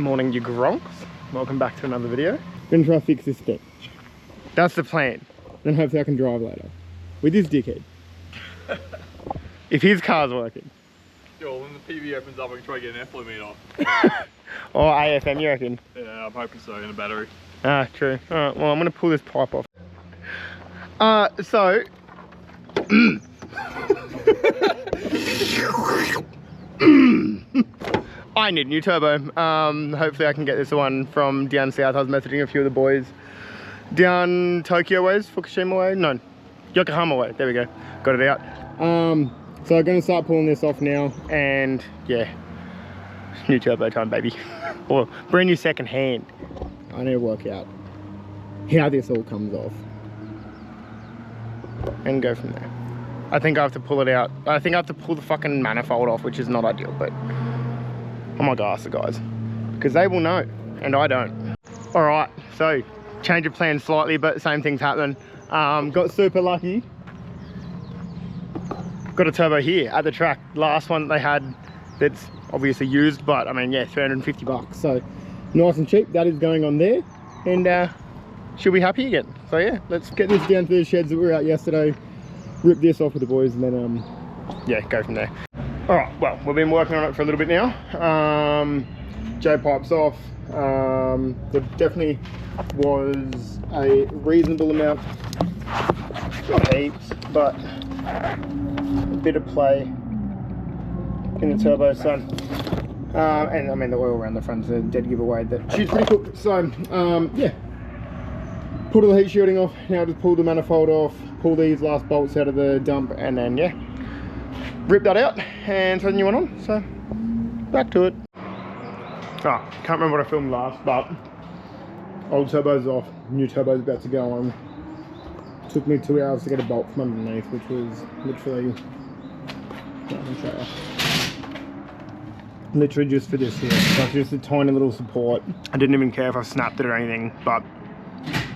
Morning, you gronks. Welcome back to another video. Gonna try to fix this thing. That's the plan. Then hopefully I can drive later. With this dickhead. If his car's working. Yo, when the PV opens up, I can try to get an airflow meter. Or AFM, you reckon? Yeah, I'm hoping so, in a battery. Ah, true. Alright, well, I'm gonna pull this pipe off. So... I need a new turbo. Hopefully I can get this one from down south. I was messaging a few of the boys down Tokyo ways, Fukushima way, no, Yokohama way, there we go, got it out. So I'm gonna start pulling this off now, and yeah, new turbo time, baby. Or brand new second hand. I need to work out how this all comes off and go from there. I think I have to pull it out. I think I have to pull the fucking manifold off, which is not ideal, but I might go ask the guys because they will know and I don't. All right, so change of plans slightly, but same thing's happening. Got super lucky. Got a turbo here at the track. Last one they had that's obviously used, but I mean, yeah, 350 bucks. So nice and cheap. That is going on there, and she'll be happy again. So yeah, let's get this down to the sheds that we were out yesterday. Rip this off with the boys, and then yeah, go from there. All right, well, we've been working on it for a little bit now. J-pipe's off. There definitely was a reasonable amount, not heaps, but a bit of play in the turbo, so and I mean the oil around the front's a dead giveaway that she's pretty cooked. So yeah, pulled all the heat shielding off. Now just pull the manifold off, pull these last bolts out of the dump, and then yeah, rip that out and throw the new one on. So back to it. Oh, can't remember what I filmed last, but old turbo's off, new turbo's about to go on. Took me 2 hours to get a bolt from underneath, which was literally, literally just for this here. Like just a tiny little support. I didn't even care if I snapped it or anything, but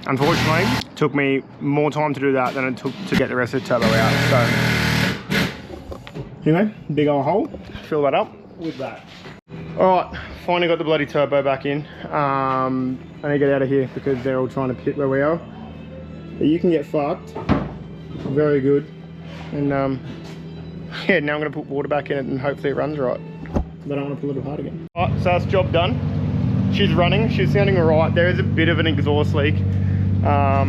unfortunately, it took me more time to do that than it took to get the rest of the turbo out. So anyway, big old hole, fill that up with that. Alright, finally got the bloody turbo back in. I need to get out of here because they're all trying to pit where we are. But you can get fucked. Very good. And yeah, now I'm going to put water back in it and hopefully it runs right. But I don't want to pull it apart again. Alright, so that's job done. She's running, she's sounding alright. There is a bit of an exhaust leak. I'm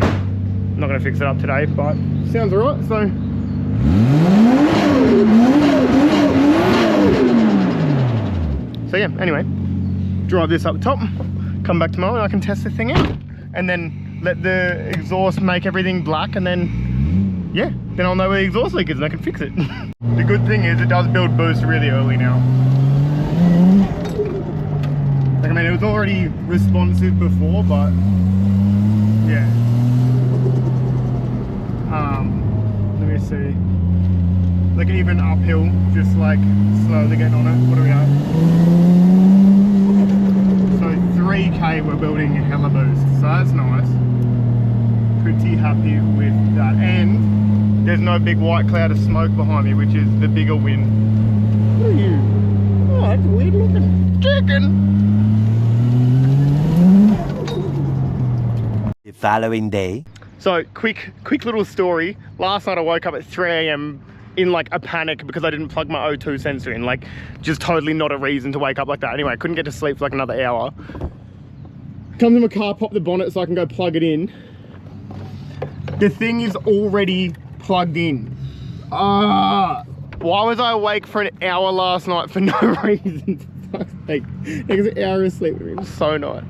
not going to fix it up today, but sounds alright, so. So yeah, anyway, drive this up top, come back tomorrow and I can test the thing out. And then let the exhaust make everything black, and then, yeah, then I'll know where the exhaust leak is and I can fix it. The good thing is it does build boost really early now. Like, I mean, it was already responsive before, but yeah. Let me see. Like even uphill, just like slowly getting on it. What are we at? So 3K we're building a hella boost, so that's nice. Pretty happy with that, and there's no big white cloud of smoke behind me, which is the bigger win. What are you? Oh, that's a weird looking chicken. The following day. So quick little story. Last night I woke up at 3 AM in like a panic because I didn't plug my O2 sensor in. Like, just totally not a reason to wake up like that. Anyway, I couldn't get to sleep for like another hour. Come to my car, pop the bonnet so I can go plug it in. The thing is already plugged in. Why was I awake for an hour last night for no reason? Like, because an hour of sleep would have been so nice.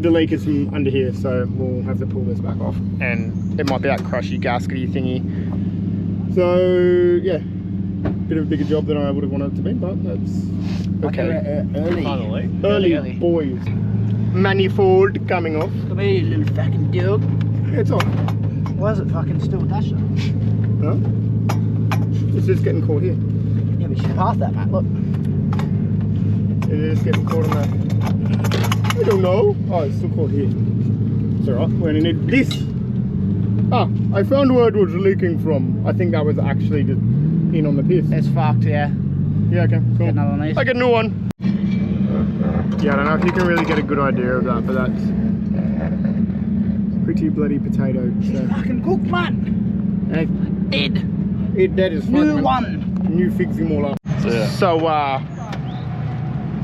The leak is from under here, so we'll have to pull this back off, and it might be that crushy gaskety thingy. So yeah, bit of a bigger job than I would have wanted it to be, but that's okay. Early boys. Manifold coming off. Come here, you little fucking dog. It's on. Why is it fucking still dashing? Huh? It's just getting caught here. Yeah, but she's past that, mate, look. It is getting caught on that. I don't know. Oh, it's still caught here. It's alright. We only need this. Ah, I found where it was leaking from. I think that was actually just in on the piss. It's fucked, yeah. Yeah, okay, cool. Get another one of these. I get a new one. Yeah, I don't know if you can really get a good idea of that, but that's pretty bloody potato. So. Fucking cooked, man. Hey, Dead. that is fun, New man. one. New fix him all up. Yeah. So,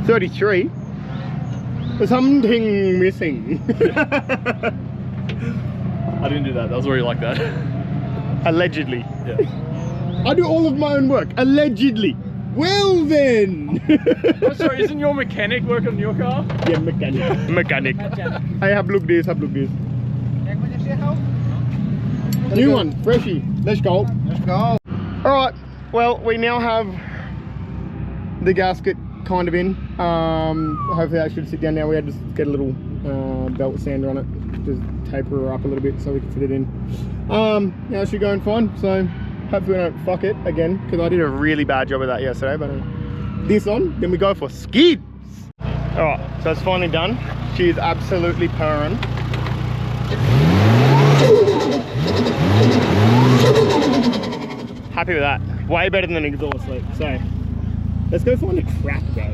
33. There's something missing. I didn't do that. That was already like that. Allegedly. Yeah. I do all of my own work. Allegedly. Well then. Oh, sorry, isn't your mechanic working on your car? Yeah, mechanic. Mechanic. I have looked this, New one, freshie. Let's go. Let's go. Alright, well, we now have the gasket kind of in. Hopefully that should sit down now. We had to just get a little belt sander on it. Just taper her up a little bit so we can fit it in. Now it should go in fine. So hopefully we don't fuck it again, because I did a really bad job of that yesterday. But this on, then we go for skids. Alright, so it's finally done. She is absolutely purring. Happy with that. Way better than an exhaust leak. So let's go find a track, bro.